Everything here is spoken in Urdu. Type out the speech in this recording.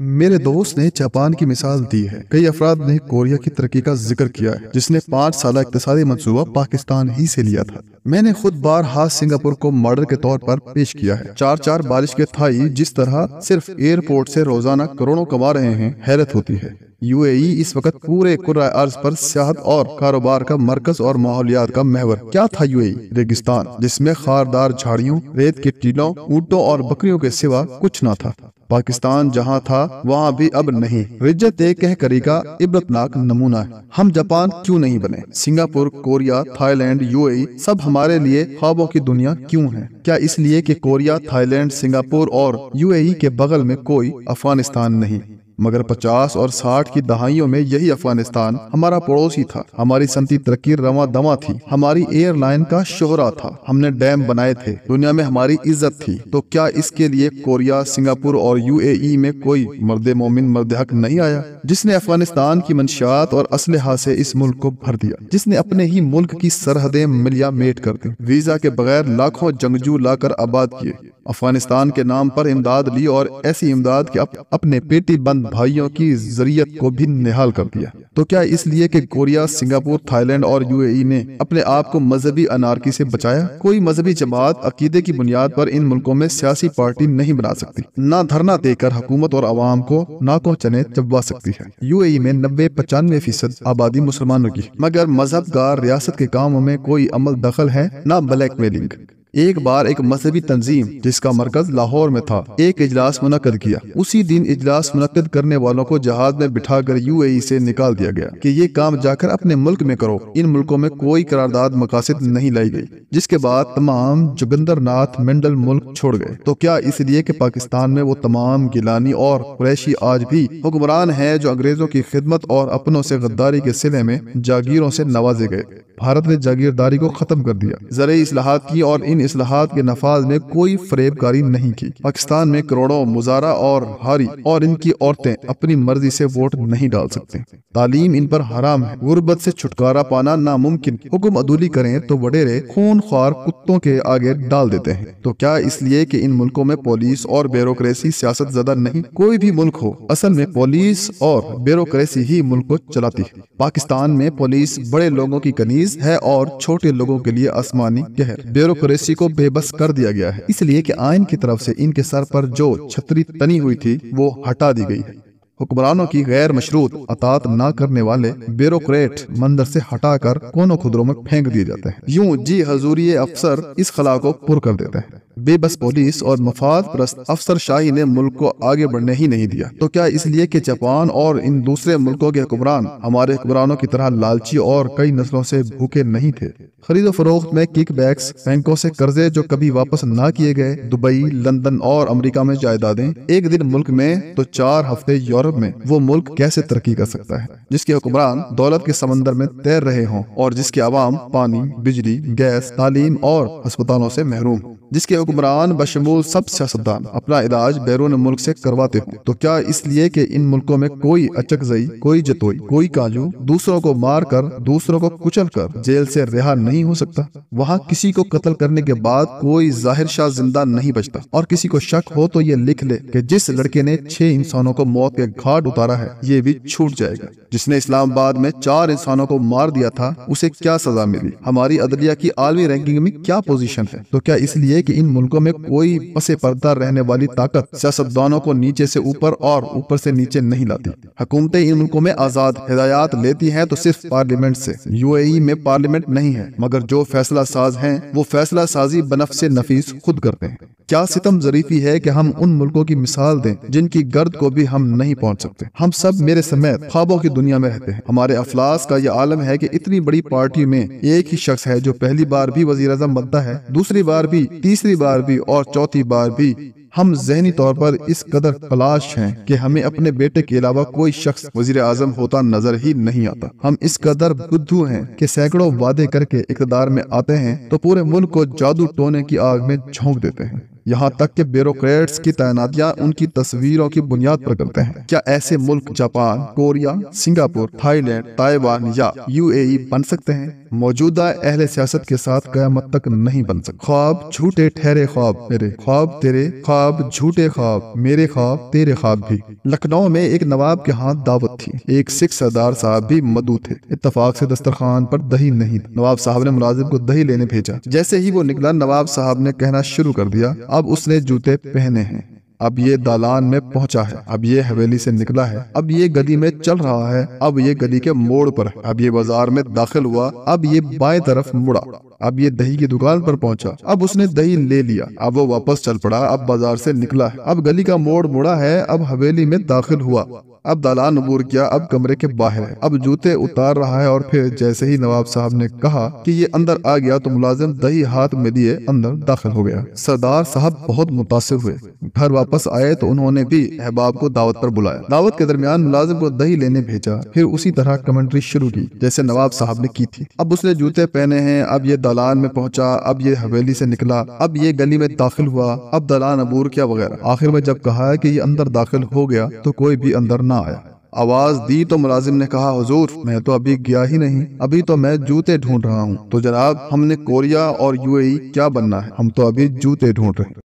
میرے دوست نے جاپان کی مثال دی ہے۔ کئی افراد نے کوریا کی ترقی کا ذکر کیا ہے جس نے 5 سالہ اقتصادی منصوبہ پاکستان ہی سے لیا تھا۔ میں نے خود بارہا سنگاپور کو ماڈل کے طور پر پیش کیا ہے۔ 4 بارش کے تھائی جس طرح صرف ایئرپورٹ سے روزانہ کروڑوں کما رہے ہیں، حیرت ہوتی ہے۔ یو اے ای اس وقت پورے کرۂ ارض پر سیاحت اور کاروبار کا مرکز اور ماحولیات کا محور۔ کیا تھا یو اے ای؟ ریگستان جس میں خاردار جھاڑیوں، ریت کے ٹیلوں، اونٹوں اور بکریوں کے سوا کچھ نہ تھا۔ پاکستان جہاں تھا وہاں بھی اب نہیں۔ رجت کہہ کری کا عبرتناک نمونہ ہے۔ ہم جاپان کیوں نہیں بنے؟ Singapore, Korea, Thailand, U A E سب ہمارے لیے خوابوں کی دنیا کیوں ہیں؟ کیا اس لیے کہ کوریا، تھائی لینڈ، سنگاپور اور یو اے ای کے بغل میں کوئی افغانستان نہیں؟ مگر 50 اور 60 کی دہائیوں میں یہی افغانستان ہمارا پڑوسی تھا۔ ہماری صنعتی ترقی رواں دواں تھی، ہماری ایئر لائن کا شہرہ تھا، ہم نے ڈیم بنائے تھے، دنیا میں ہماری عزت تھی۔ تو کیا اس کے لیے کوریا، سنگاپور اور یو اے ای میں کوئی مرد مومن، مرد حق نہیں آیا جس نے افغانستان کی منشیات اور اسلحہ سے اس ملک کو بھر دیا، جس نے اپنے ہی ملک کی سرحدیں ملیا میٹ کر دی، ویزا کے بغیر لاکھوں جنگجو لا کر آباد کیے، افغانستان کے نام پر امداد لی اور ایسی امداد کہ اپنے پیٹی بند بھائیوں کی ذریت کو بھی نہال کر دیا؟ تو کیا اس لیے کہ کوریا، سنگاپور، تھائی لینڈ اور یو اے ای نے اپنے آپ کو مذہبی انارکی سے بچایا؟ کوئی مذہبی جماعت عقیدے کی بنیاد پر ان ملکوں میں سیاسی پارٹی نہیں بنا سکتی، نہ دھرنا دے کر حکومت اور عوام کو ناکوں چنے چبوا سکتی ہے۔ یو اے ای میں 90-95% آبادی مسلمانوں کی، مگر مذہب گار ریاست کے کاموں میں کوئی عمل دخل ہے، نہ بلیک میلنگ۔ ایک بار ایک مذہبی تنظیم جس کا مرکز لاہور میں تھا ایک اجلاس منعقد کیا۔ اسی دن اجلاس منعقد کرنے والوں کو جہاز میں بٹھا کر یو اے ای سے نکال دیا گیا کہ یہ کام جا کر اپنے ملک میں کرو۔ ان ملکوں میں کوئی قرارداد مقاصد نہیں لائی گئی، جس کے بعد تمام جوگندر ناتھ منڈل ملک چھوڑ گئے۔ تو کیا اس لیے کہ پاکستان میں وہ تمام گیلانی اور قریشی آج بھی حکمران ہیں جو انگریزوں کی خدمت اور اپنوں سے غداری کے صلے میں جاگیروں سے نوازے گئے؟ بھارت نے جاگیرداری کو ختم کر دیا، زرعی اصلاحات کی اور ان اصلاحات کے نفاذ میں کوئی فریب کاری نہیں کی۔ پاکستان میں کروڑوں مزارع اور ہاری اور ان کی عورتیں اپنی مرضی سے ووٹ نہیں ڈال سکتے۔ تعلیم ان پر حرام ہے، غربت سے چھٹکارا پانا ناممکن، حکم عدولی کریں تو وڈیرے خون خوار کتوں کے آگے ڈال دیتے ہیں۔ تو کیا اس لیے کہ ان ملکوں میں پولیس اور بیوروکریسی سیاست زدہ نہیں؟ کوئی بھی ملک ہو، اصل میں پولیس اور بیوروکریسی ہی ملک کو چلاتی ہے۔ پاکستان میں پولیس بڑے لوگوں کی کنیز ہے اور چھوٹے لوگوں کے لیے آسمانی قہر۔ بیوروکریسی کو بے بس کر دیا گیا ہے، اس لیے کہ آئین کی طرف سے ان کے سر پر جو چھتری تنی ہوئی تھی وہ ہٹا دی گئی ہے۔ حکمرانوں کی غیر مشروط اطاعت نہ کرنے والے بیوروکریٹ مندر سے ہٹا کر کونوں خدروں میں پھینک دیے جاتے ہیں۔ یوں جی حضوری افسر اس خلا کو پر کر دیتے ہیں۔ بے بس پولیس اور مفاد پرست افسر شاہی نے ملک کو آگے بڑھنے ہی نہیں دیا۔ تو کیا اس لیے کہ جاپان اور ان دوسرے ملکوں کے حکمران ہمارے حکمرانوں کی طرح لالچی اور کئی نسلوں سے بھوکے نہیں تھے؟ خرید و فروخت میں کک بیکس، بینکوں سے قرضے جو کبھی واپس نہ کیے گئے، دبئی، لندن اور امریکہ میں جائیدادیں، ایک دن ملک میں تو 4 ہفتے یورپ میں۔ وہ ملک کیسے ترقی کر سکتا ہے جس کے حکمران دولت کے سمندر میں تیر رہے ہوں اور جس کے عوام پانی، بجلی، گیس، تعلیم اور ہسپتالوں سے محروم، جس کے حکمران بشمول سب سیاستدان اپنا علاج بیرون ملک سے کرواتے ہوں؟ تو کیا اس لیے کہ ان ملکوں میں کوئی اچکزئی، کوئی جتوئی، کوئی کانجو دوسروں کو مار کر، دوسروں کو کچل کر جیل سے رہا نہیں ہو سکتا؟ وہاں کسی کو قتل کرنے کے بعد کوئی ظاہر شاہ زندہ نہیں بچتا، اور کسی کو شک ہو تو یہ لکھ لے کہ جس لڑکے نے 6 انسانوں کو موت کے گھاٹ اتارا ہے یہ بھی چھوٹ جائے گا۔ جس نے اسلام آباد میں 4 انسانوں کو مار دیا تھا اسے کیا سزا ملی؟ ہماری عدلیہ کی عالمی رینکنگ میں کیا پوزیشن ہے؟ تو کیا اس لیے کہ ان ملکوں میں کوئی پس پردہ رہنے والی طاقت سیاستدانوں کو نیچے سے اوپر اور اوپر سے نیچے نہیں لاتی؟ حکومتیں ان ملکوں میں آزاد ہدایات لیتی ہیں تو صرف پارلیمنٹ سے۔ یو اے ای میں پارلیمنٹ نہیں ہے، مگر جو فیصلہ ساز ہیں وہ فیصلہ سازی بنفس نفیس خود کرتے ہیں۔ کیا ستم ظریفی ہے کہ ہم ان ملکوں کی مثال دیں جن کی گرد کو بھی ہم نہیں پہنچ سکتے؟ ہم سب میرے سمیت خوابوں کی دنیا میں رہتے ہیں۔ ہمارے افلاس کا یہ عالم ہے کہ اتنی بڑی پارٹی میں ایک ہی شخص ہے جو پہلی بار بھی وزیر اعظم بنتا ہے، دوسری بار بھی، تیسری بار بھی اور چوتھی بار بھی۔ ہم ذہنی طور پر اس قدر کلاش ہیں کہ ہمیں اپنے بیٹے کے علاوہ کوئی شخص وزیر اعظم ہوتا نظر ہی نہیں آتا۔ ہم اس قدر بدھو ہیں کہ سینکڑوں وعدے کر کے اقتدار میں آتے ہیں تو پورے ملک کو جادو ٹونے کی آگ میں جھونک دیتے ہیں۔ یہاں تک کہ بیوروکریٹس کی تعیناتیاں ان کی تصویروں کی بنیاد پر کرتے ہیں۔ کیا ایسے ملک Japan, Korea, Singapore, Thailand, Taiwan یا یو اے ای بن سکتے ہیں؟ موجودہ اہل سیاست کے ساتھ قیامت تک نہیں بن سکتا۔ خواب جھوٹے ٹھہرے خواب میرے، خواب تیرے، خواب جھوٹے خواب میرے، خواب تیرے خواب بھی۔ لکھنؤ میں ایک نواب کے ہاں دعوت تھی، ایک سکھ سردار صاحب بھی مدعو تھے۔ اتفاق سے دسترخوان پر دہی نہیں تھا۔ نواب صاحب نے ملازم کو دہی لینے بھیجا۔ جیسے ہی وہ نکلا، نواب صاحب نے کہنا شروع کر دیا، اب اس نے جوتے پہنے ہیں، اب یہ دالان میں پہنچا ہے، اب یہ حویلی سے نکلا ہے، اب یہ گلی میں چل رہا ہے، اب یہ گلی کے موڑ پر ہے، اب یہ بازار میں داخل ہوا، اب یہ بائیں طرف مڑا، اب یہ دہی کی دکان پر پہنچا، اب اس نے دہی لے لیا، اب وہ واپس چل پڑا، اب بازار سے نکلا ہے، اب گلی کا موڑ مڑا ہے، اب حویلی میں داخل ہوا، اب دالان عبور کیا، اب کمرے کے باہر ہے، اب جوتے اتار رہا ہے۔ اور پھر جیسے ہی نواب صاحب نے کہا کہ یہ اندر آ گیا تو ملازم دہی ہاتھ میں لیے اندر داخل ہو گیا۔ سردار صاحب بہت متاثر ہوئے، گھر واپس آئے تو انہوں نے بھی احباب کو دعوت پر بلایا۔ دعوت کے درمیان ملازم کو دہی لینے بھیجا، پھر اسی طرح کمنٹری شروع کی جیسے نواب صاحب نے کی تھی۔ اب اس نے جوتے پہنے ہیں، اب یہ دالان میں پہنچا، اب یہ حویلی سے نکلا، اب یہ گلی میں داخل ہوا، اب دالان عبور کیا وغیرہ۔ آخر میں جب کہا کہ یہ اندر داخل ہو گیا تو کوئی بھی اندر نہ آیا۔ آواز دی تو ملازم نے کہا، حضور میں تو ابھی گیا ہی نہیں، ابھی تو میں جوتے ڈھونڈ رہا ہوں۔ تو جناب ہم نے کوریا اور UAE کیا بننا ہے، ہم تو ابھی جوتے ڈھونڈ رہے ہیں۔